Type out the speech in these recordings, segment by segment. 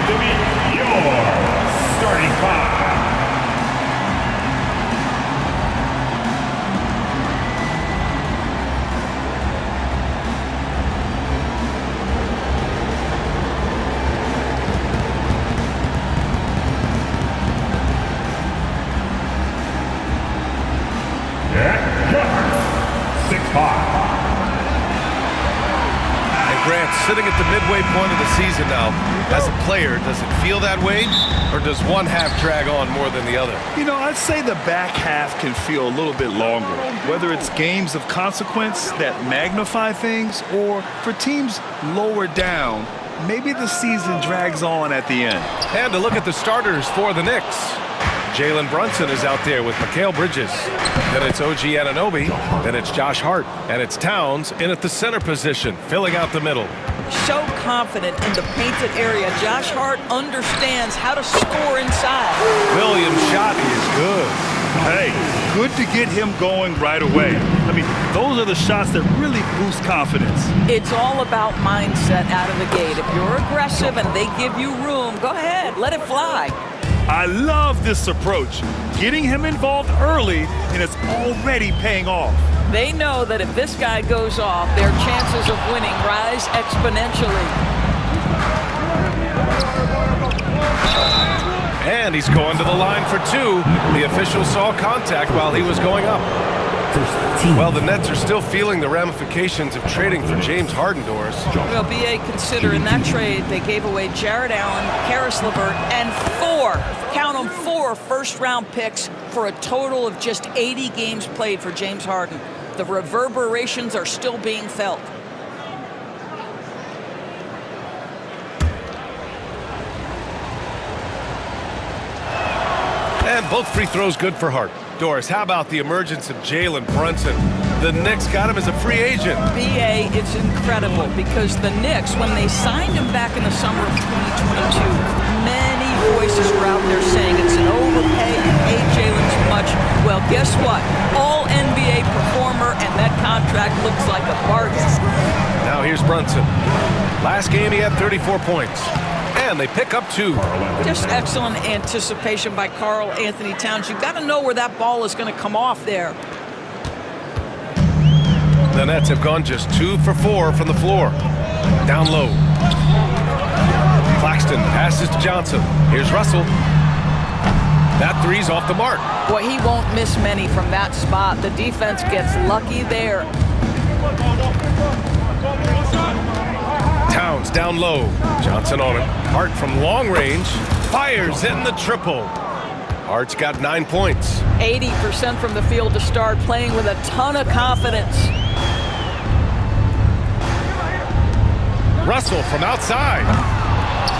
to meet your starting five. Grant, sitting at the midway point of the season now, as a player, does it feel that way, or does one half drag on more than the other? You know, I'd say the back half can feel a little bit longer, whether it's games of consequence that magnify things, or for teams lower down, maybe the season drags on at the end. And to look at the starters for the Knicks. Jalen Brunson is out there with Mikal Bridges. Then it's OG Anunoby. Then it's Josh Hart. And it's Towns in at the center position, filling out the middle. So confident in the painted area. Josh Hart understands how to score inside. Williams' shot is good. Hey, good to get him going right away. I mean, those are the shots that really boost confidence. It's all about mindset out of the gate. If you're aggressive and they give you room, go ahead, let it fly. I love this approach. Getting him involved early, and it's already paying off. They know that if this guy goes off, their chances of winning rise exponentially. And he's going to the line for two. The official saw contact while he was going up. Well, the Nets are still feeling the ramifications of trading for James Harden, Doris. Well, B.A., consider in that trade they gave away Jared Allen, Karis LeVert, and count them, 4 first-round picks for a total of just 80 games played for James Harden. The reverberations are still being felt. And both free throws good for Hart. Doris, how about the emergence of Jalen Brunson? The Knicks got him as a free agent. B.A., it's incredible because the Knicks, when they signed him back in the summer of 2022, many voices were out there saying it's an overpay, you paid Jalen too much. Well, guess what? All NBA performer, and that contract looks like a bargain. Now here's Brunson. Last game he had 34 points. And they pick up 2. Just excellent anticipation by Karl Anthony Towns. You've got to know where that ball is going to come off there. The Nets have gone just 2 for 4 from the floor. Down low. Claxton passes to Johnson. Here's Russell. That three's off the mark. Boy, he won't miss many from that spot. The defense gets lucky there. Towns down low. Johnson on it. Hart from long range. Fires in the triple. Hart's got 9 points. 80% from the field to start, playing with a ton of confidence. Russell from outside.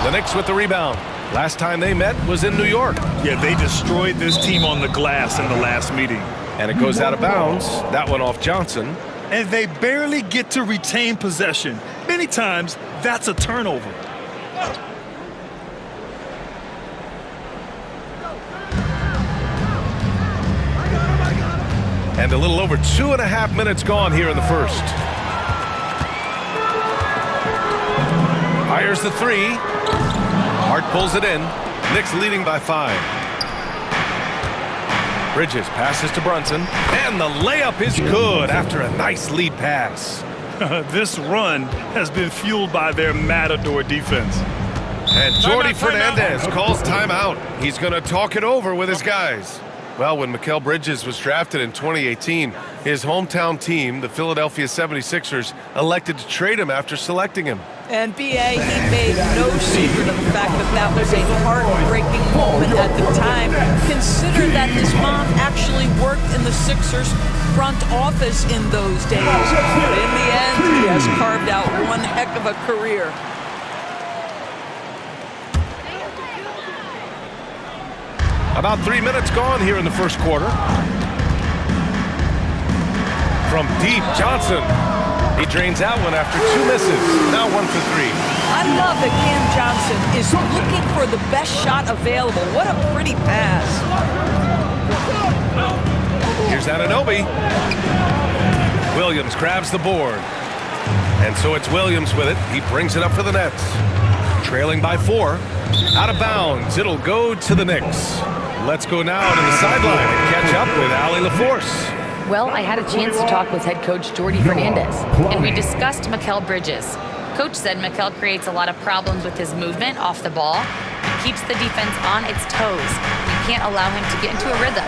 The Knicks with the rebound. Last time they met was in New York. Yeah, they destroyed this team on the glass in the last meeting. And it goes out of bounds. That one off Johnson. And they barely get to retain possession. Many times, that's a turnover. And a little over 2.5 minutes gone here in the first. Fires the three. Hart pulls it in. Knicks leading by 5. Bridges passes to Brunson. And the layup is good after a nice lead pass. This run has been fueled by their matador defense. And Jordi Fernandez calls timeout. He's going to talk it over with his guys. Well, when Mikal Bridges was drafted in 2018, his hometown team, the Philadelphia 76ers, elected to trade him after selecting him. And B.A., he made no secret of the fact that that was a heartbreaking moment at the time. Consider that his mom actually worked in the Sixers front office in those days. But in the end, he has carved out one heck of a career. About 3 minutes gone here in the first quarter. From deep, Johnson. He drains that one after 2 misses. Now 1 for 3. I love that Cam Johnson is looking for the best shot available. What a pretty pass. Here's Anunoby. Williams grabs the board. And so it's Williams with it. He brings it up for the Nets. Trailing by 4. Out of bounds. It'll go to the Knicks. Let's go now to the sideline and catch up with Allie LaForce. Well, I had a chance to talk with head coach Jordy Fernandez, and we discussed Mikal Bridges. Coach said Mikal creates a lot of problems with his movement off the ball. He keeps the defense on its toes. We can't allow him to get into a rhythm.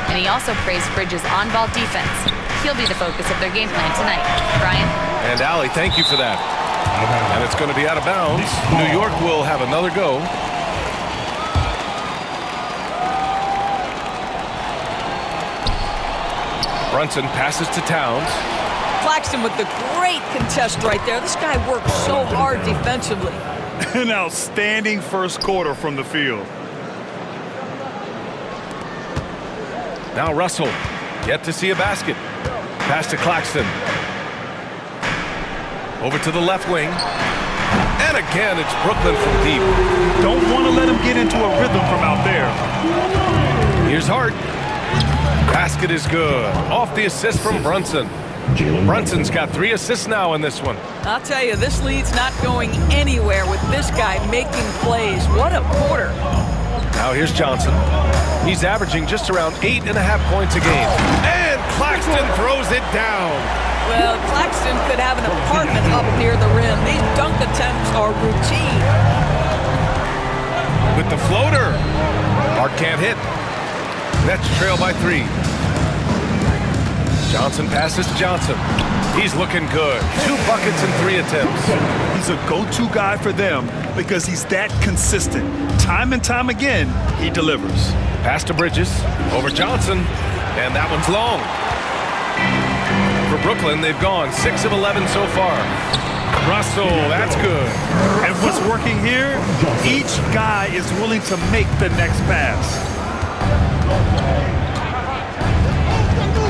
And he also praised Bridges' on-ball defense. He'll be the focus of their game plan tonight. Brian? And Allie, thank you for that. And it's going to be out of bounds. New York will have another go. Brunson passes to Towns. Claxton with the great contest right there. This guy works so hard defensively. An outstanding first quarter from the field. Now Russell, yet to see a basket. Pass to Claxton. Over to the left wing. And again, it's Brooklyn from deep. Don't want to let him get into a rhythm from out there. Here's Hart. Basket is good. Off the assist from Brunson. Brunson's got 3 assists now in this one. I'll tell you, this lead's not going anywhere with this guy making plays. What a quarter. Now here's Johnson. He's averaging just around 8.5 points a game. And Claxton throws it down. Well, Claxton could have an apartment up near the rim. These dunk attempts are routine. With the floater. Hart can't hit. Nets trail by 3. Johnson passes to Johnson. He's looking good. 2 buckets and 3 attempts. He's a go-to guy for them because he's that consistent. Time and time again, he delivers. Pass to Bridges. Over Johnson. And that one's long. For Brooklyn, they've gone 6 of 11 so far. Russell, that's good. And what's working here? Each guy is willing to make the next pass.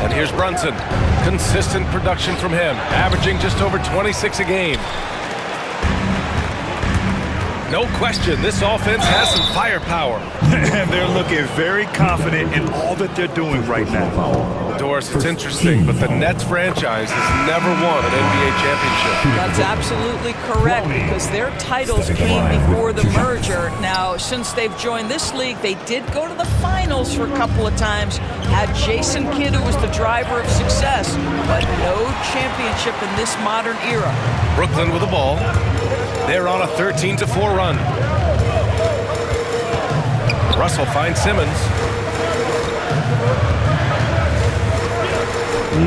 And here's Brunson. Consistent production from him, averaging just over 26 a game. No question, this offense has some firepower. And they're looking very confident in all that they're doing right now. Doris, it's interesting, but the Nets franchise has never won an NBA championship. That's absolutely correct because their titles came before the merger. Now, since they've joined this league, they did go to the finals for a couple of times. Had Jason Kidd, who was the driver of success, but no championship in this modern era. Brooklyn with the ball. They're on a 13-4 run. Russell finds Simmons.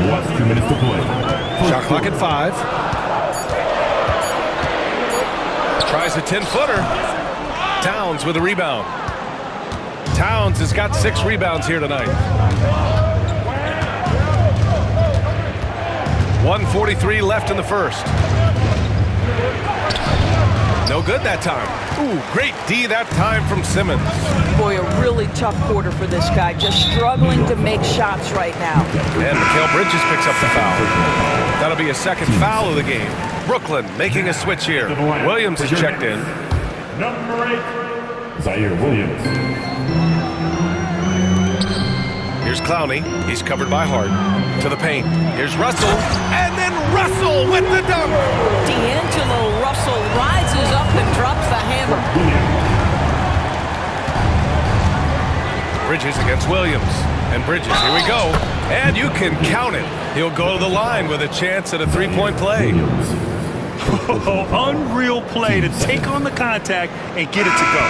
Last 2 minutes to play. Shot clock at 5. Tries a 10-footer. Towns with a rebound. Towns has got 6 rebounds here tonight. 1:43 left in the first. No good that time. Ooh, great D that time from Simmons. Boy, a really tough quarter for this guy. Just struggling to make shots right now. And Mikal Bridges picks up the foul. That'll be a second foul of the game. Brooklyn making a switch here. Williams is checked in. Number 8, Zaire Williams. Here's Clowney. He's covered by Hart. To the paint. Here's Russell. And then Russell with the dunk. D'Angelo Russell rises up and drops the hammer. Bridges against Williams. And Bridges, here we go. And you can count it. He'll go to the line with a chance at a 3-point play. Unreal play to take on the contact and get it to go.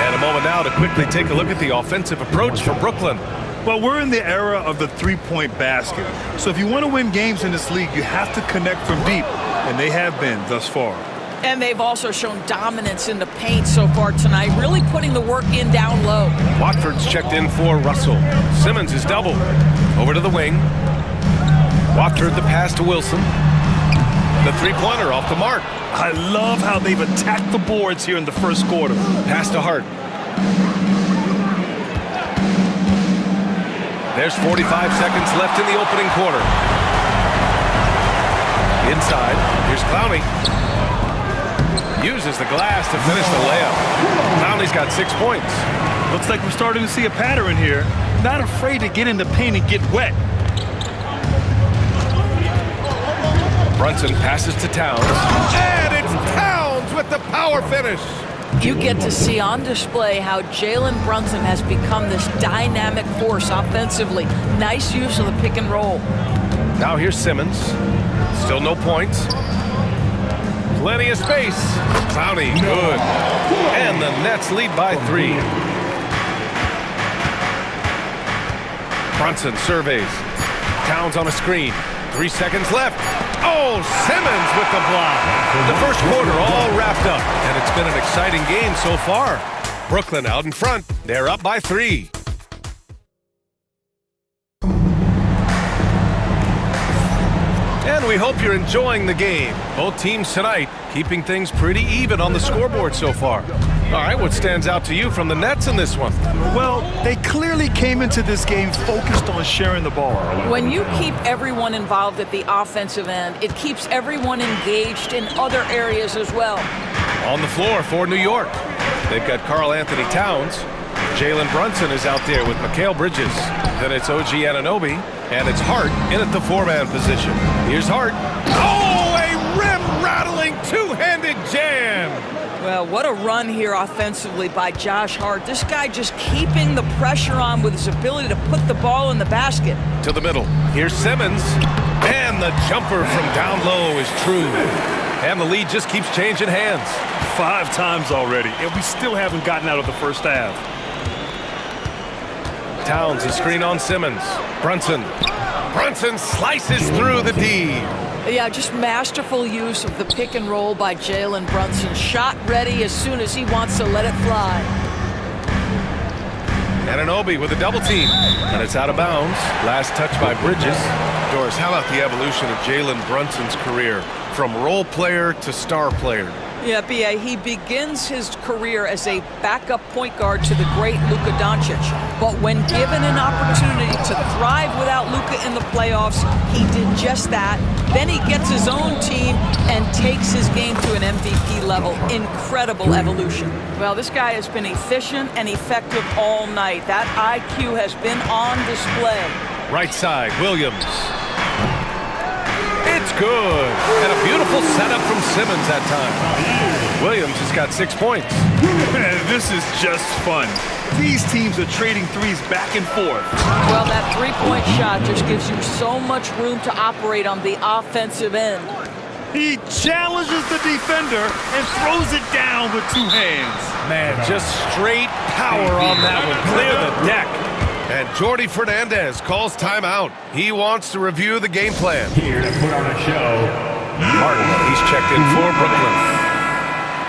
And a moment now to quickly take a look at the offensive approach for Brooklyn. Well, we're in the era of the three-point basket. So if you want to win games in this league, you have to connect from deep, and they have been thus far. And they've also shown dominance in the paint so far tonight, really putting the work in down low. Watford's checked in for Russell. Simmons is doubled. Over to the wing. Watford the pass to Wilson. The three-pointer off the mark. I love how they've attacked the boards here in the first quarter. Pass to Hart. There's 45 seconds left in the opening quarter. Inside, here's Clowney. Uses the glass to finish the layup. Clowney's got 6 points. Looks like we're starting to see a pattern here. Not afraid to get in the paint and get wet. Brunson passes to Towns. And it's Towns with the power. power finish. You get to see on display how Jalen Brunson has become this dynamic force offensively. Nice use of the pick and roll. Now here's Simmons. Still no points. Plenty of space. Clowney, good. And the Nets lead by 3. Brunson surveys. Towns on a screen. 3 seconds left. Oh, Simmons with the block. The first quarter all wrapped up, and it's been an exciting game so far. Brooklyn out in front. They're up by 3. And we hope you're enjoying the game. Both teams tonight keeping things pretty even on the scoreboard so far. All right, what stands out to you from the Nets in this one? Well, they clearly came into this game focused on sharing the ball. When you keep everyone involved at the offensive end, it keeps everyone engaged in other areas as well. On the floor for New York, they've got Karl Anthony Towns. Jalen Brunson is out there with Mikal Bridges. Then it's OG Anunoby, and it's Hart in at the 4-man position. Here's Hart. Oh, a rim-rattling two-handed jam! Well, what a run here offensively by Josh Hart. This guy just keeping the pressure on with his ability to put the ball in the basket. To the middle. Here's Simmons. And the jumper from down low is true. And the lead just keeps changing hands. 5 times already, and we still haven't gotten out of the first half. Towns, a screen on Simmons. Brunson. Brunson slices through the D. Yeah, just masterful use of the pick and roll by Jalen Brunson. Shot ready as soon as he wants to let it fly. Anunoby with a double team. And it's out of bounds. Last touch by Bridges. Doris, how about the evolution of Jalen Brunson's career? From role player to star player. Yeah, B.A., he begins his career as a backup point guard to the great Luka Doncic. But when given an opportunity to thrive without Luka in the playoffs, he did just that. Then he gets his own team and takes his game to an MVP level. Incredible evolution. Well, this guy has been efficient and effective all night. That IQ has been on display. Right side, Williams. It's good. And a beautiful setup from Simmons that time. Williams has got 6 points. This is just fun. These teams are trading threes back and forth. Well, that three-point shot just gives you so much room to operate on the offensive end. He challenges the defender and throws it down with 2 hands. Man, just straight power on that one. Clear the deck. And Jordi Fernandez calls timeout. He wants to review the game plan. Here to put on a show, Martin, he's checked in for Brooklyn.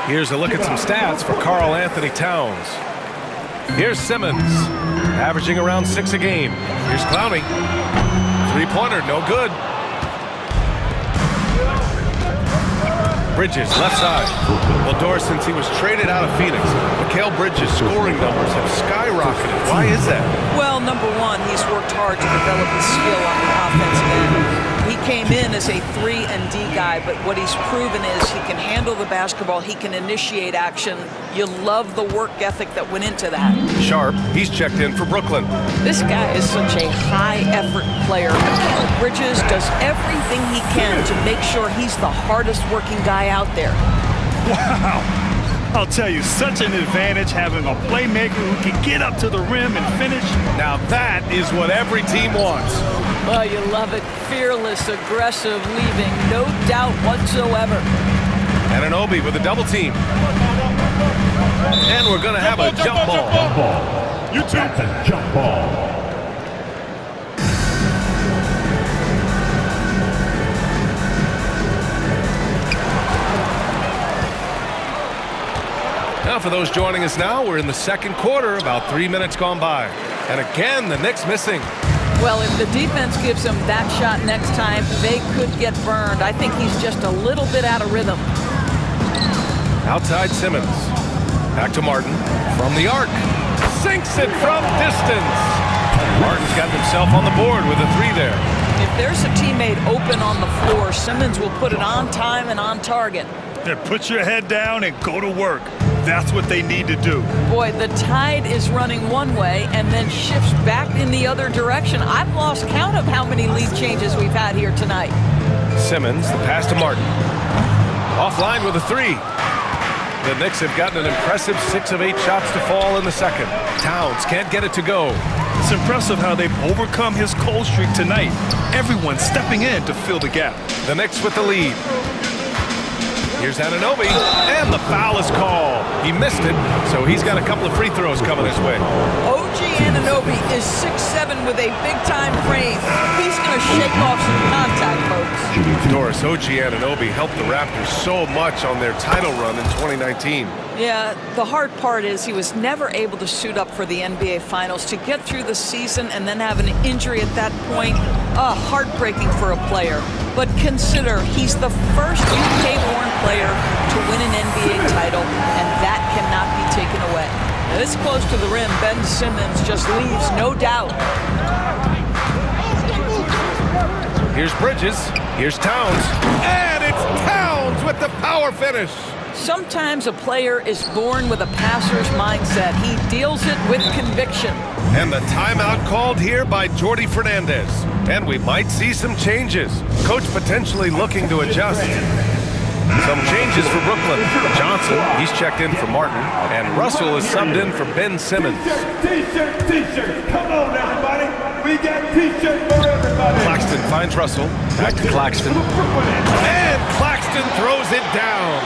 Here's a look at some stats for Karl Anthony Towns. Here's Simmons, averaging around 6 a game. Here's Clowney. 3-pointer, no good. Bridges, left side. Well, Doris, since he was traded out of Phoenix, Mikal Bridges' scoring numbers have skyrocketed. Why is that? Well, number one, he's worked hard to develop his skill on the offensive end. He came in as a 3 and D guy, but what he's proven is he can handle the basketball, he can initiate action. You love the work ethic that went into that. Sharp, he's checked in for Brooklyn. This guy is such a high-effort player. Mikal Bridges does everything he can to make sure he's the hardest-working guy out there. Wow. I'll tell you, such an advantage having a playmaker who can get up to the rim and finish. Now that is what every team wants. Oh, you love it. Fearless, aggressive, leaving no doubt whatsoever. Anunoby with a double team. And we're going to have a jump ball. you two, that's a jump ball. Now, for those joining us now, we're in the second quarter, about 3 minutes gone by. And again, the Knicks missing. Well, if the defense gives him that shot next time, they could get burned. I think he's just a little bit out of rhythm. Outside Simmons. Back to Martin. From the arc. Sinks it from distance. Martin's got himself on the board with a 3 there. If there's a teammate open on the floor, Simmons will put it on time and on target. Yeah, put your head down and go to work. That's what they need to do. Boy, the tide is running one way and then shifts back in the other direction. I've lost count of how many lead changes we've had here tonight. Simmons, the pass to Martin. Offline with a 3. The Knicks have gotten an impressive 6 of 8 shots to fall in the second. Towns can't get it to go. It's impressive how they've overcome his cold streak tonight. Everyone stepping in to fill the gap. The Knicks with the lead. Here's Anunoby, and the foul is called. He missed it, so he's got a couple of free throws coming his way. OG Anunoby is 6'7" with a big-time frame. He's going to shake off some contact, folks. Doris, OG Anunoby helped the Raptors so much on their title run in 2019. Yeah, the hard part is he was never able to suit up for the NBA Finals. To get through the season and then have an injury at that point, heartbreaking for a player. But consider, he's the first UK-born player to win an NBA title, and that cannot be taken away. Now, this close to the rim, Ben Simmons just leaves no doubt. Here's Bridges, here's Towns, and it's Towns with the power finish. Sometimes a player is born with a passer's mindset. He deals it with conviction. And the timeout called here by Jordi Fernandez. And we might see some changes. Coach potentially looking to adjust. Some changes for Brooklyn. Johnson, he's checked in for Martin. And Russell is subbed in for Ben Simmons. T-shirt. Come on, everybody. We got T-shirt for everybody. Claxton finds Russell. Back to Claxton. And Claxton throws it down.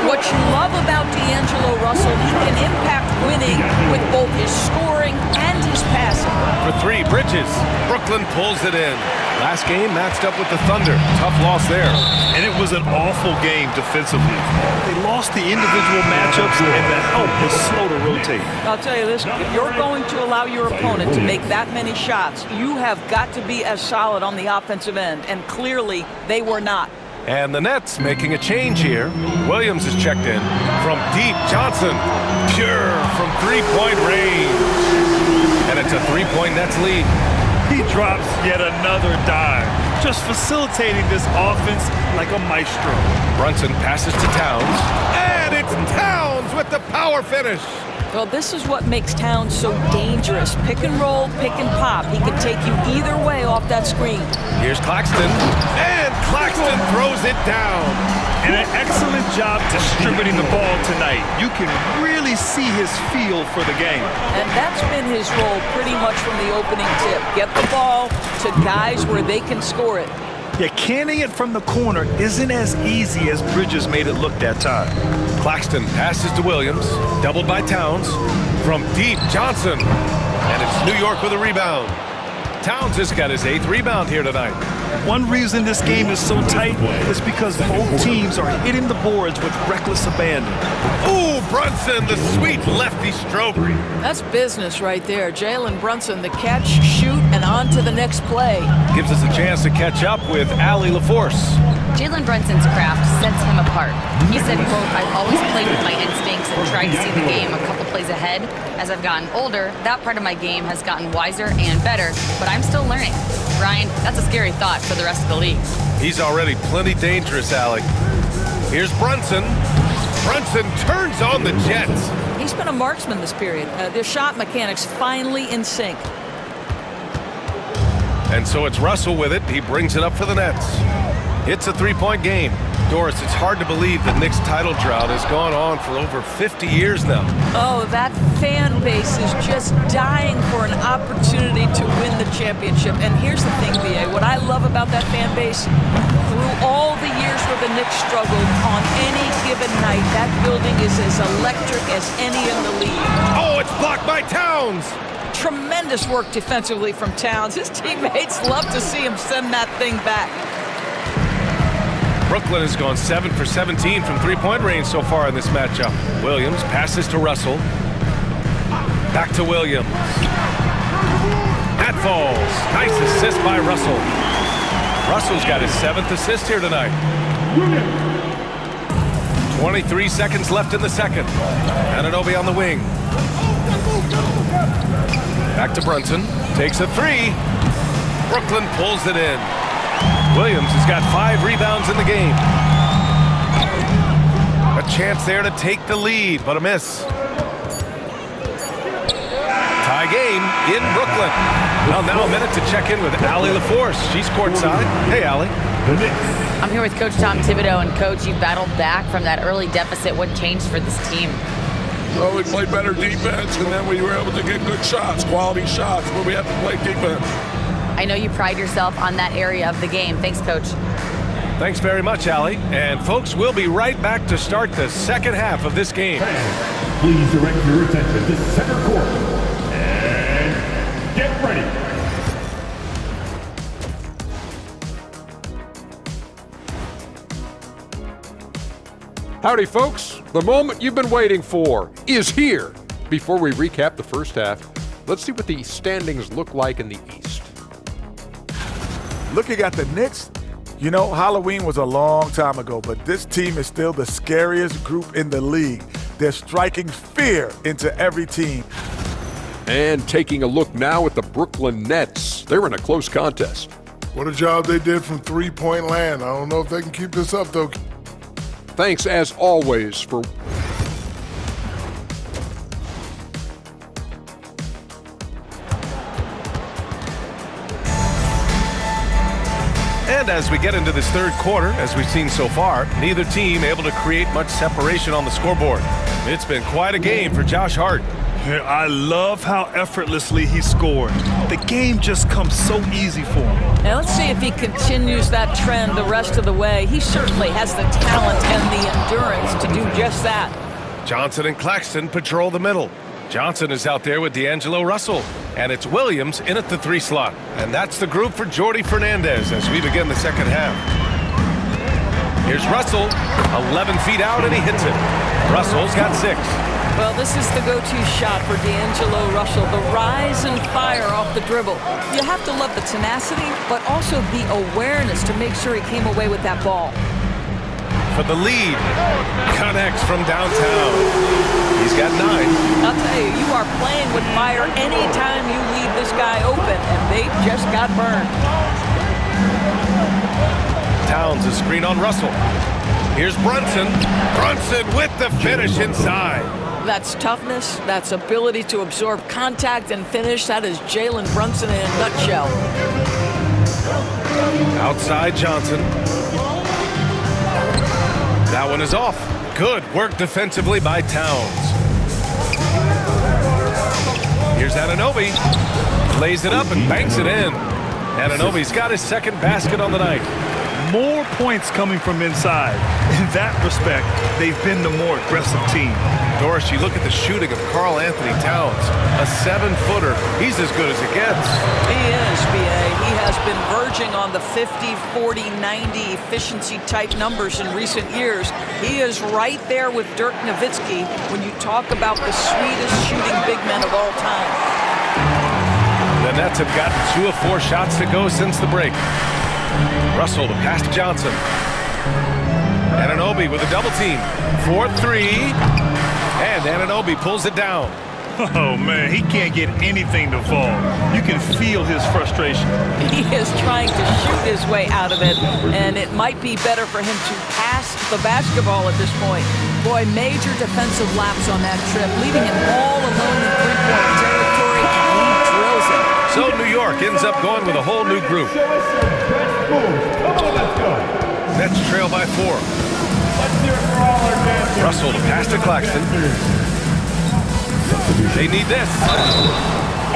What you love about D'Angelo Russell, he can impact winning with both his scoring and his passing. For 3, Bridges. Brooklyn pulls it in. Last game matched up with the Thunder. Tough loss there. And it was an awful game defensively. They lost the individual matchups, and the help was slow to rotate. I'll tell you this, if you're going to allow your opponent to make that many shots, you have got to be as solid on the offensive end, and clearly they were not. And the Nets making a change here. Williams is checked in. From deep, Johnson. Pure from three-point range. And it's a 3-point Nets lead. He drops yet another dime, just facilitating this offense like a maestro. Brunson passes to Towns. And it's Towns with the power finish. Well, this is what makes Towns so dangerous. Pick and roll, pick and pop. He can take you either way off that screen. Here's Claxton. And Claxton throws it down. And an excellent job distributing the ball tonight. You can really see his feel for the game. And that's been his role pretty much from the opening tip. Get the ball to guys where they can score it. Yeah, canning it from the corner isn't as easy as Bridges made it look that time. Claxton passes to Williams. Doubled by Towns. From deep, Johnson. And it's New York with a rebound. Towns has got his 8th rebound here tonight. One reason this game is so tight is because both teams are hitting the boards with reckless abandon. Ooh, Brunson, the sweet lefty stroke. That's business right there. Jalen Brunson, the catch, shoot, and on to the next play. Gives us a chance to catch up with Allie LaForce. Jalen Brunson's craft sets him apart. He said, quote, "I've always played with my instincts and tried to see the game a couple plays ahead. As I've gotten older, that part of my game has gotten wiser and better, but I'm still learning." Ryan, that's a scary thought for the rest of the league. He's already plenty dangerous, Allie. Here's Brunson. Brunson turns on the Jets. He's been a marksman this period. Their shot mechanics finally in sync. And so it's Russell with it. He brings it up for the Nets. It's a 3-point game. Doris, it's hard to believe the Knicks title drought has gone on for over 50 years now. Oh, that fan base is just dying for an opportunity to win the championship. And here's the thing, B.A., what I love about that fan base, through all the years where the Knicks struggled, on any given night, that building is as electric as any in the league. Oh, it's blocked by Towns. Tremendous work defensively from Towns. His teammates love to see him send that thing back. Brooklyn has gone 7 for 17 from three-point range so far in this matchup. Williams passes to Russell. Back to Williams. That falls. Nice assist by Russell. Russell's got his 7th assist here tonight. 23 seconds left in the second. Anunoby on the wing. Back to Brunson. Takes a 3. Brooklyn pulls it in. Williams has got 5 rebounds in the game. A chance there to take the lead, but a miss. Tie game in Brooklyn. Well, now a minute to check in with Allie LaForce. She's courtside. Hey, Allie. The Knicks. I'm here with Coach Tom Thibodeau, and Coach, you battled back from that early deficit. What changed for this team? Well, we played better defense, and then we were able to get good shots, quality shots, where we have to play defense. I know you pride yourself on that area of the game. Thanks, Coach. Thanks very much, Allie. And folks, we'll be right back to start the second half of this game. Fans, please direct your attention to center court. And get ready. Howdy, folks. The moment you've been waiting for is here. Before we recap the first half, let's see what the standings look like in the East. Looking at the Knicks, you know, Halloween was a long time ago, but this team is still the scariest group in the league. They're striking fear into every team. And taking a look now at the Brooklyn Nets. They're in a close contest. What a job they did from three-point land. I don't know if they can keep this up, though. Thanks, as always, for... And as we get into this third quarter, as we've seen so far, neither team able to create much separation on the scoreboard. It's been quite a game for Josh Hart. I love how effortlessly he scored. The game just comes so easy for him. Now let's see if he continues that trend the rest of the way. He certainly has the talent and the endurance to do just that. Johnson and Claxton patrol the middle. Johnson is out there with D'Angelo Russell, and it's Williams in at the 3 slot. And that's the group for Jordy Fernandez as we begin the second half. Here's Russell, 11 feet out, and he hits it. Russell's got 6. Well, this is the go-to shot for D'Angelo Russell, the rise and fire off the dribble. You have to love the tenacity, but also the awareness to make sure he came away with that ball. For the lead, connects from downtown. He's got 9. I'll tell you, you are playing with fire anytime you leave this guy open, and they just got burned. Towns a screen on Russell. Here's Brunson. Brunson with the finish inside. That's toughness, that's ability to absorb contact and finish. That is Jalen Brunson in a nutshell. Outside Johnson. That one is off. Good work defensively by Towns. Here's Anunoby. Lays it up and banks it in. Anunoby's got his second basket on the night. More points coming from inside. In that respect, they've been the more aggressive team. Doris, you look at the shooting of Karl Anthony Towns, a 7-footer. He's as good as it gets. He is, B.A. He has been verging on the 50, 40, 90 efficiency type numbers in recent years. He is right there with Dirk Nowitzki when you talk about the sweetest shooting big men of all time. The Nets have gotten 2 of 4 shots to go since the break. Russell to pass to Johnson. Anunoby with a double team. 4-3. And Anunoby pulls it down. Oh, man, he can't get anything to fall. You can feel his frustration. He is trying to shoot his way out of it, and it might be better for him to pass the basketball at this point. Boy, major defensive lapse on that trip, leaving him all alone in three-point territory, and he drills it. So New York ends up going with a whole new group. Show us some best moves. Come on, let's go. Nets trail by 4. Let's hear it for all our dancers. Russell to pass to Claxton. They need this.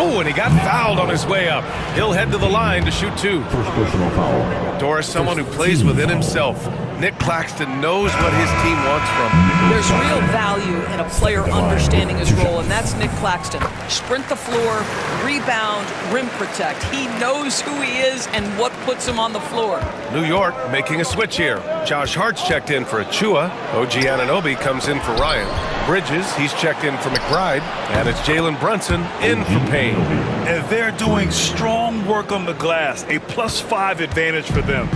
Oh, and he got fouled on his way up. He'll head to the line to shoot 2. First personal foul. Doris, someone who plays within himself. Nick Claxton knows what his team wants from him. There's real value in a player understanding his role, and that's Nick Claxton. Sprint the floor, rebound, rim protect. He knows who he is and what puts him on the floor. New York making a switch here. Josh Hart's checked in for Achua. OG Anunoby comes in for Ryan. Bridges, he's checked in for McBride. And it's Jalen Brunson in for Payne. And they're doing strong work on the glass, a +5 advantage for them.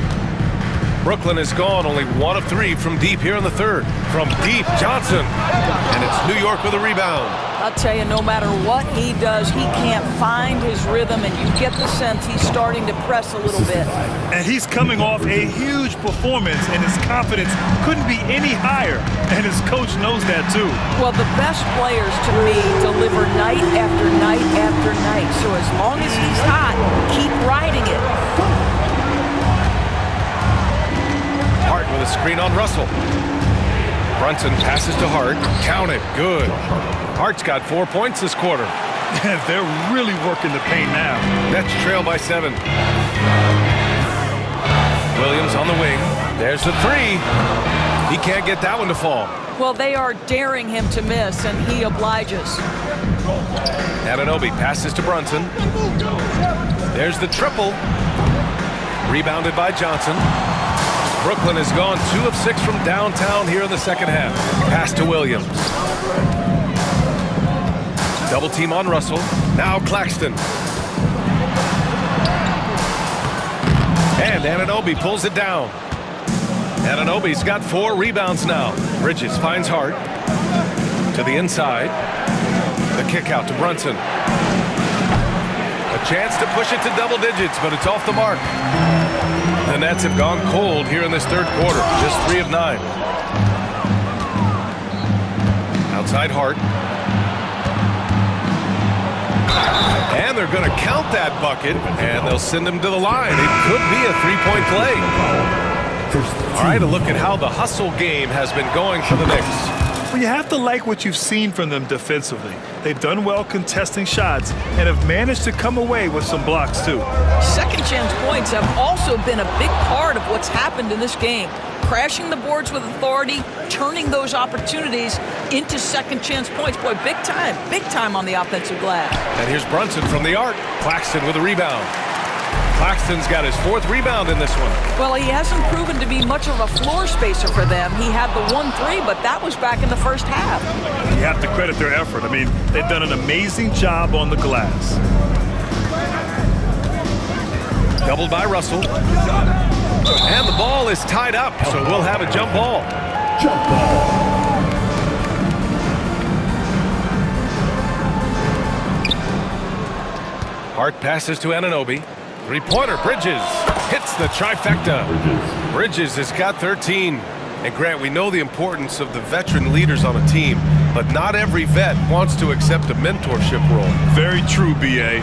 Brooklyn has gone only 1 of 3 from deep here in the third. From deep, Johnson. And it's New York with a rebound. I'll tell you, no matter what he does, he can't find his rhythm, and you get the sense he's starting to press a little bit. And he's coming off a huge performance, and his confidence couldn't be any higher, and his coach knows that too. Well, the best players, to me, deliver night after night after night. So as long as he's hot, keep riding it. Hart with a screen on Russell. Brunson passes to Hart. Count it. Good. Hart's got 4 points this quarter. They're really working the paint now. Nets trail by 7. Williams on the wing. There's the three. He can't get that one to fall. Well, they are daring him to miss, and he obliges. Anunoby passes to Brunson. There's the triple. Rebounded by Johnson. Brooklyn has gone 2 of 6 from downtown here in the second half. Pass to Williams. Double team on Russell. Now Claxton. And Anunoby pulls it down. Anunoby's got 4 rebounds now. Bridges finds Hart. To the inside. The kick out to Brunson. A chance to push it to double digits, but it's off the mark. The Nets have gone cold here in this third quarter. Just 3 of 9. Outside Hart. And they're going to count that bucket, and they'll send him to the line. It could be a 3-point play. All right, a look at how the hustle game has been going for the Knicks. Well, you have to like what you've seen from them defensively. They've done well contesting shots and have managed to come away with some blocks, too. Second chance points have also been a big part of what's happened in this game. Crashing the boards with authority, turning those opportunities into second chance points. Boy, big time on the offensive glass. And here's Brunson from the arc. Claxton with a rebound. Claxton's got his 4th rebound in this one. Well, he hasn't proven to be much of a floor spacer for them. He had the 1-3, but that was back in the first half. You have to credit their effort. I mean, they've done an amazing job on the glass. Doubled by Russell. And the ball is tied up, so we'll have a jump ball. Jump ball. Hart passes to Anunoby. 3-pointer, Bridges hits the trifecta. Bridges has got 13. And Grant, we know the importance of the veteran leaders on a team, but not every vet wants to accept a mentorship role. Very true, B.A.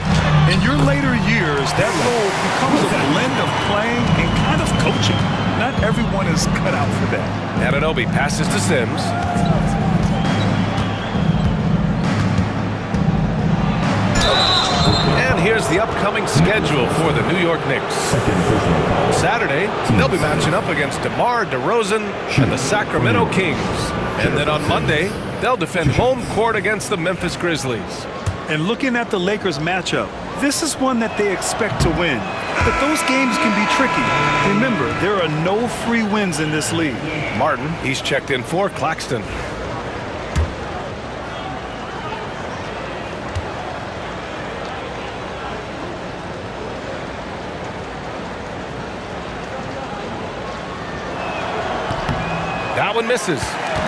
In your later years, that role becomes a blend of playing and kind of coaching. Not everyone is cut out for that. Anunoby passes to Sims. And here's the upcoming schedule for the New York Knicks. Saturday, they'll be matching up against DeMar DeRozan and the Sacramento Kings. And then on Monday, they'll defend home court against the Memphis Grizzlies. And looking at the Lakers matchup, this is one that they expect to win. But those games can be tricky. Remember, there are no free wins in this league. Martin, he's checked in for Claxton. That one misses.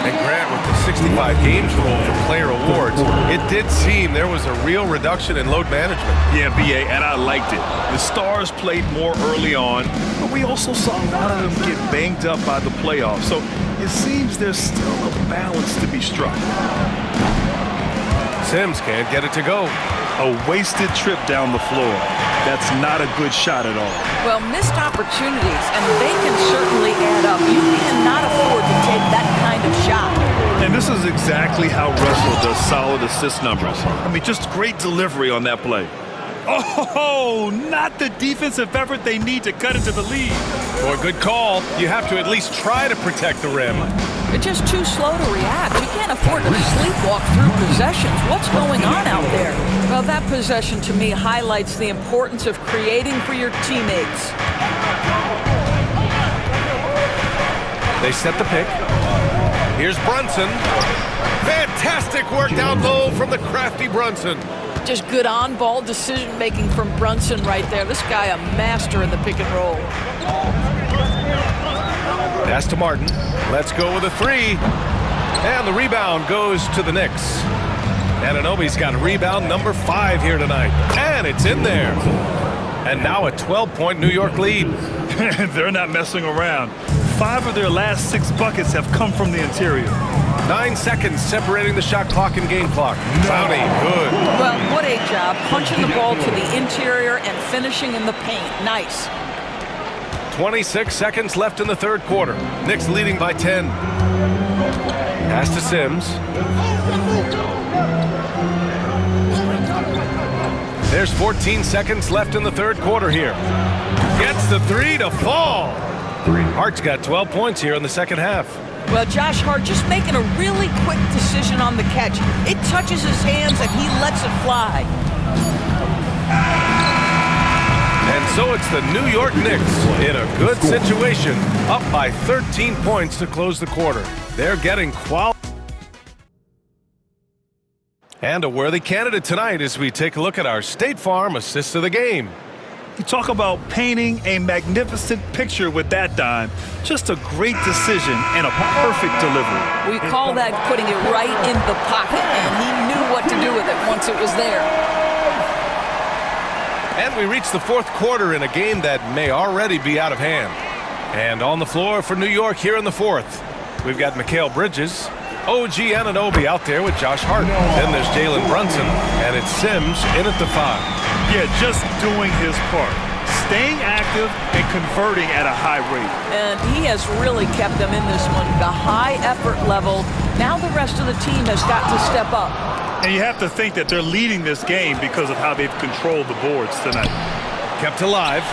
And Grant, with the 65 games rule for player awards, it did seem there was a real reduction in load management. Yeah, B.A., and I liked it. The stars played more early on, but we also saw a lot of them get banged up by the playoffs. So it seems there's still a balance to be struck. Sims can't get it to go. A wasted trip down the floor. That's not a good shot at all. Well, missed opportunities, and they can certainly add up. You cannot afford to take that kind of shot. And this is exactly how Russell does solid assist numbers. I mean, just great delivery on that play. Oh, not the defensive effort they need to cut into the lead. Boy, good call. You have to at least try to protect the rim. They're just too slow to react. You can't afford to sleepwalk through possessions. What's going on out there? Well, that possession to me highlights the importance of creating for your teammates. They set the pick. Here's Brunson. Fantastic work down low from the crafty Brunson. Just good on-ball decision-making from Brunson right there. This guy a master in the pick and roll. Pass to Martin. Let's go with a 3. And the rebound goes to the Knicks. Anunoby's got rebound number 5 here tonight. And it's in there. And now a 12-point New York lead. They're not messing around. 5 of their last 6 buckets have come from the interior. 9 seconds separating the shot clock and game clock. Clowney, good. Well, what a job. Punching the ball to the interior and finishing in the paint. Nice. 26 seconds left in the third quarter. Knicks leading by 10. Pass to Sims. There's 14 seconds left in the third quarter here. Gets the 3 to fall. Hart's got 12 points here in the second half. Well, Josh Hart just making a really quick decision on the catch. It touches his hands and he lets it fly. And so it's the New York Knicks in a good situation, up by 13 points to close the quarter. They're getting quality. And a worthy candidate tonight as we take a look at our State Farm assist of the game. You talk about painting a magnificent picture with that dime. Just a great decision and a perfect delivery. We call that putting it right in the pocket, and he knew what to do with it once it was there. And we reach the fourth quarter in a game that may already be out of hand. And on the floor for New York here in the fourth, we've got Mikal Bridges, OG Anunoby out there with Josh Hart. Then there's Jalen Brunson, and it's Sims in at the 5. Yeah, just doing his part. Staying active and converting at a high rate. And he has really kept them in this one. The high effort level. Now the rest of the team has got to step up. And you have to think that they're leading this game because of how they've controlled the boards tonight. Kept alive.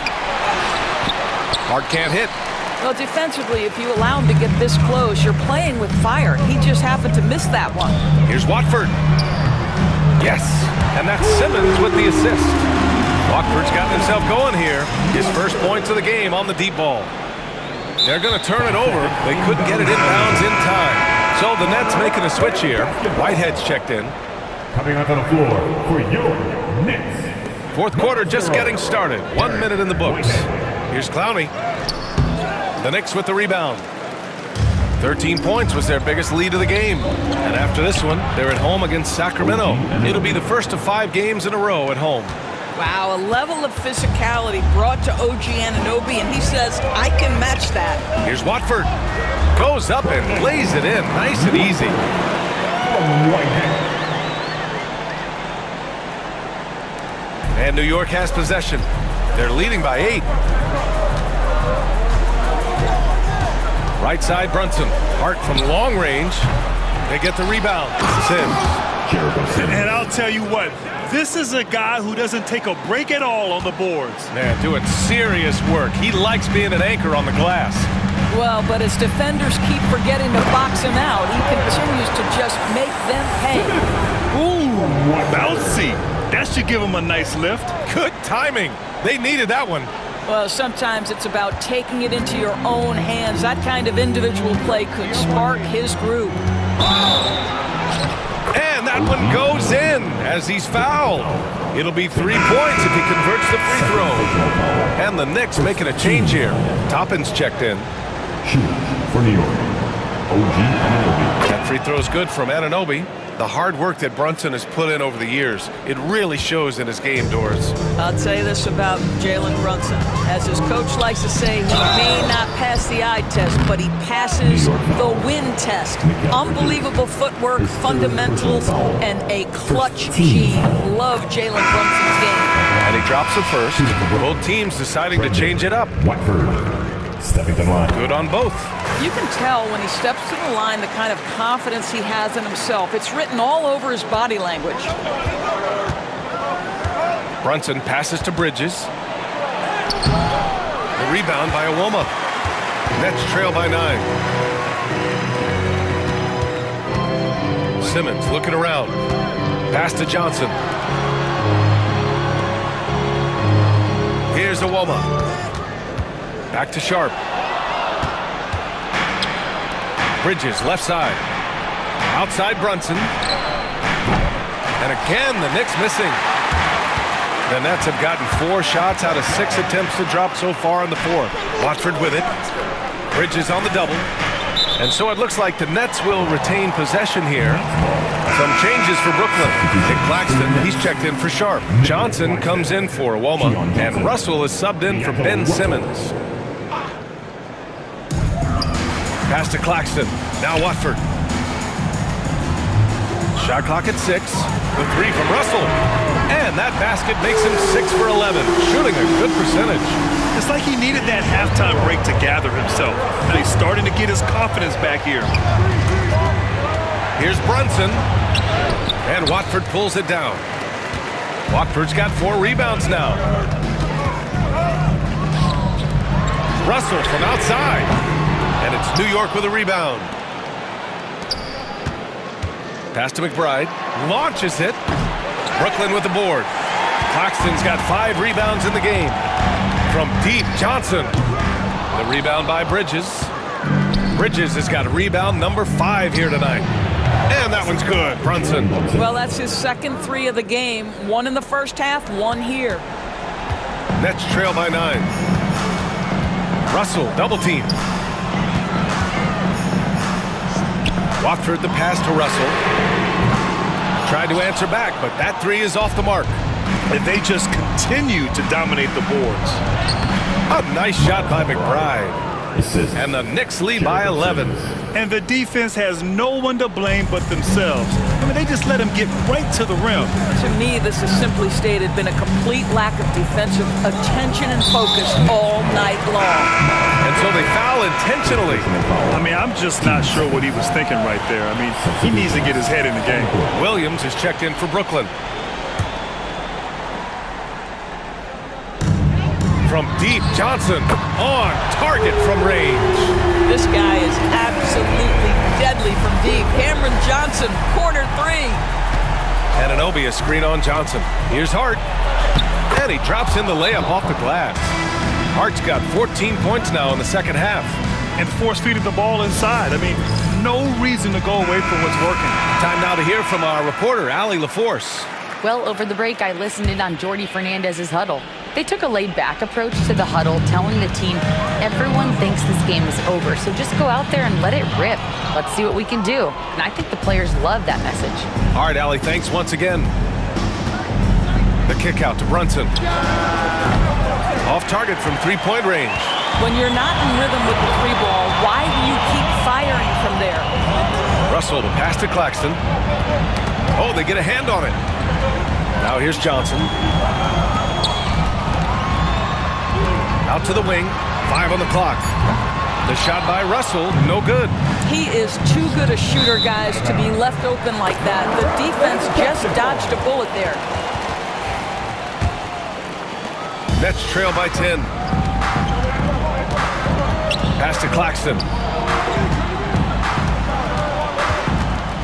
Hart can't hit. Well, defensively, if you allow him to get this close, you're playing with fire. He just happened to miss that one. Here's Watford. Yes, and that's Simmons with the assist. Watford's gotten himself going here. His first points of the game on the deep ball. They're going to turn it over. They couldn't get it inbounds in time. So the Nets making a switch here. Whitehead's checked in. Coming onto the floor for your Knicks. Fourth quarter just getting started. 1 minute in the books. Here's Clowney. The Knicks with the rebound. 13 points was their biggest lead of the game. And after this one, they're at home against Sacramento. It'll be the first of 5 games in a row at home. Wow, a level of physicality brought to OG Anunoby, and he says, I can match that. Here's Watford. Goes up and lays it in. Nice and easy. And New York has possession. They're leading by 8. Right side, Brunson. Hart from long range. They get the rebound. Sims. And I'll tell you what, this is a guy who doesn't take a break at all on the boards. Man, doing serious work. He likes being an anchor on the glass. Well, but as defenders keep forgetting to box him out, he continues to just make them pay. Ooh, bouncy. That should give him a nice lift. Good timing. They needed that one. Well, sometimes it's about taking it into your own hands. That kind of individual play could spark his group. And that one goes in as he's fouled. It'll be 3 points if he converts the free throw. And the Knicks making a change here. Toppin's checked in. For New York, OG Anunoby. That free throw's good from Anunoby. The hard work that Brunson has put in over the years, it really shows in his game, Doris. I'll say this about Jalen Brunson. As his coach likes to say, he may not pass the eye test, but he passes the win test. Unbelievable footwork, fundamentals, and a clutch G. Love Jalen Brunson's game. And he drops it first. Both teams deciding to change it up. Watford stepping to the line. Good on both. You can tell when he steps to the line the kind of confidence he has in himself. It's written all over his body language. Brunson passes to Bridges. The rebound by Iwoma. Nets trail by 9. Simmons looking around. Pass to Johnson. Here's Iwoma. Back to Sharp. Bridges, left side. Outside Brunson. And again, the Knicks missing. The Nets have gotten 4 shots out of 6 attempts to drop so far in the fourth. Watford with it. Bridges on the double. And so it looks like the Nets will retain possession here. Some changes for Brooklyn. Nick Claxton, he's checked in for Sharp. Johnson comes in for Woma. And Russell is subbed in for Ben Simmons. Pass to Claxton. Now Watford. Shot clock at 6. The three from Russell. And that basket makes him 6 for 11. Shooting a good percentage. It's like he needed that halftime break to gather himself. And he's starting to get his confidence back here. Here's Brunson. And Watford pulls it down. Watford's got 4 rebounds now. Russell from outside. And it's New York with a rebound. Pass to McBride. Launches it. Brooklyn with the board. Claxton's got 5 rebounds in the game. From deep, Johnson. The rebound by Bridges. Bridges has got rebound number 5 here tonight. And that one's good, Brunson. Well, that's his second 3 of the game. 1 in the first half, 1 here. Nets trail by 9. Russell, double team. Watford the pass to Russell. Tried to answer back, but that 3 is off the mark. And they just continue to dominate the boards. A nice shot by McBride. And the Knicks lead by 11. And the defense has no one to blame but themselves. I mean, they just let him get right to the rim. To me, this has simply stated been a complete lack of defensive attention and focus all night long. And so they foul intentionally. I mean, I'm just not sure what he was thinking right there. I mean, he needs to get his head in the game. Williams is checked in for Brooklyn. From deep, Johnson on target from range. This guy is absolutely deadly from deep. Cameron Johnson, corner 3. And a screen on Johnson. Here's Hart. And he drops in the layup off the glass. Hart's got 14 points now in the second half. And force-feeding the ball inside. I mean, no reason to go away from what's working. Time now to hear from our reporter, Allie LaForce. Well, over the break, I listened in on Jordy Fernandez's huddle. They took a laid-back approach to the huddle, telling the team, everyone thinks this game is over, so just go out there and let it rip. Let's see what we can do. And I think the players love that message. All right, Allie, thanks once again. The kick out to Brunson. Off target from three-point range. When you're not in rhythm with the 3 ball, why do you keep firing from there? Russell to pass to Claxton. Oh, they get a hand on it. Now here's Johnson. Out to the wing. 5 on the clock. The shot by Russell, no good. He is too good a shooter, guys, to be left open like that. The defense just dodged a bullet there. Nets trail by 10. Pass to Claxton.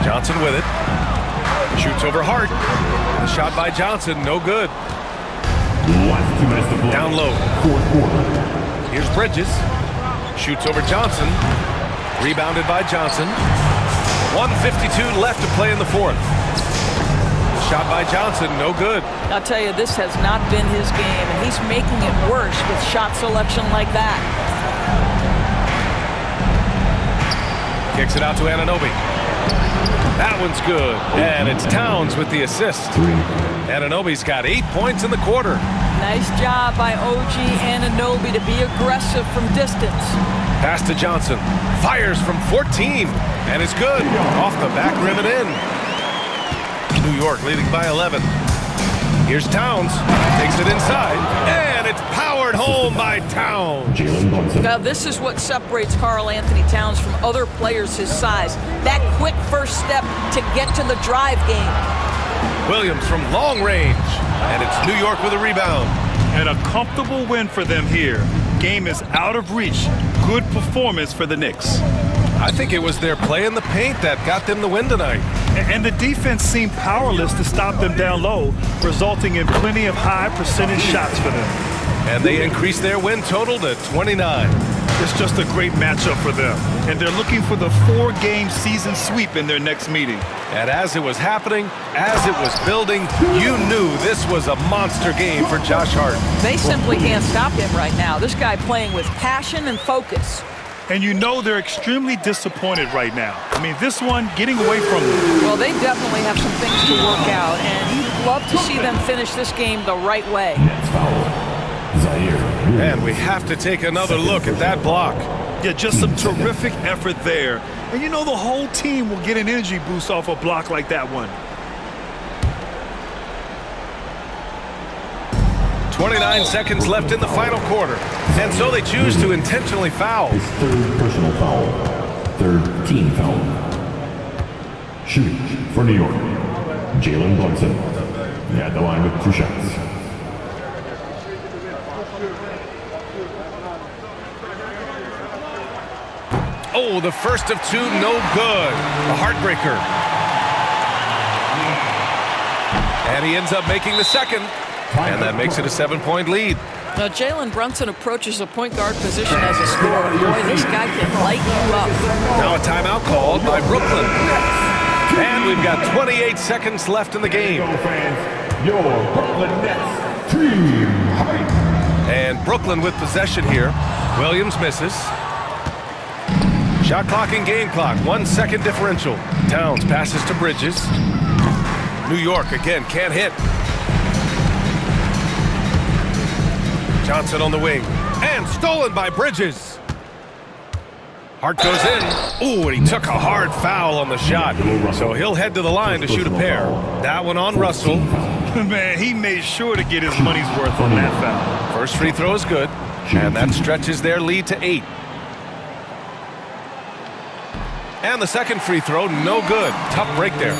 Johnson with it. Shoots over Hart. The shot by Johnson, no good. Down low. Here's Bridges. Shoots over Johnson. Rebounded by Johnson. 1:52 left to play in the fourth. The shot by Johnson, no good. I'll tell you, this has not been his game, and he's making it worse with shot selection like that. Kicks it out to Anunoby. That one's good. And it's Towns with the assist. Anunoby's got 8 points in the quarter. Nice job by OG Anunoby to be aggressive from distance. Pass to Johnson. Fires from 14. And it's good. Off the back rim and in. New York leading by 11. Here's Towns. Takes it inside. And it's powered home by Towns. Now, this is what separates Karl Anthony Towns from other players his size. That quick first step to get to the drive game. Williams from long range. And it's New York with a rebound. And a comfortable win for them here. Game is out of reach. Good performance for the Knicks. I think it was their play in the paint that got them the win tonight. And the defense seemed powerless to stop them down low, resulting in plenty of high percentage shots for them. And they increased their win total to 29. It's just a great matchup for them. And they're looking for the 4-game season sweep in their next meeting. And as it was happening, as it was building, you knew this was a monster game for Josh Hart. They simply can't stop him right now. This guy playing with passion and focus. And you know they're extremely disappointed right now. I mean, this one getting away from them. Well, they definitely have some things to work out, and you'd love to see them finish this game the right way. And we have to take another look at that block. Yeah, just some terrific effort there. And you know the whole team will get an energy boost off a block like that one. 29 seconds left in the final quarter. And so they choose to intentionally foul. His third personal foul. Third team foul. Shooting for New York, Jalen Brunson. At the line with 2 shots. Oh, the first of 2, no good. A heartbreaker. And he ends up making the second. And that makes it a 7-point lead. Now, Jalen Brunson approaches a point guard position as a scorer. Boy, this guy can light you up. Now a timeout called by Brooklyn. And we've got 28 seconds left in the game. Your Brooklyn Nets team hype. And Brooklyn with possession here. Williams misses. Shot clock and game clock, 1 second differential. Towns passes to Bridges. New York again can't hit. Johnson on the wing. And stolen by Bridges. Hart goes in. Ooh, and he took a hard foul on the shot. So he'll head to the line to shoot a pair. That one on Russell. Man, he made sure to get his money's worth on that foul. First free throw is good. And that stretches their lead to 8. And the second free throw, no good. Tough break there.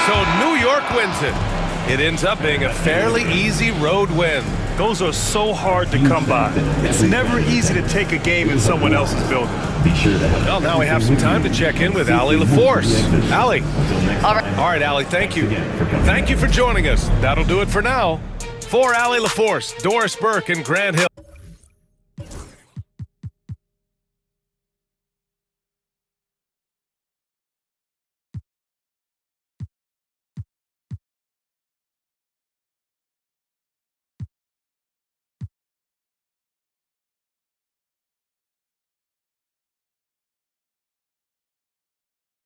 So New York wins it. It ends up being a fairly easy road win. Those are so hard to come by. It's never easy to take a game in someone else's building. Well, now we have some time to check in with Allie LaForce. Allie. All right, Allie, thank you. Thank you for joining us. That'll do it for now. For Allie LaForce, Doris Burke, and Grant Hill.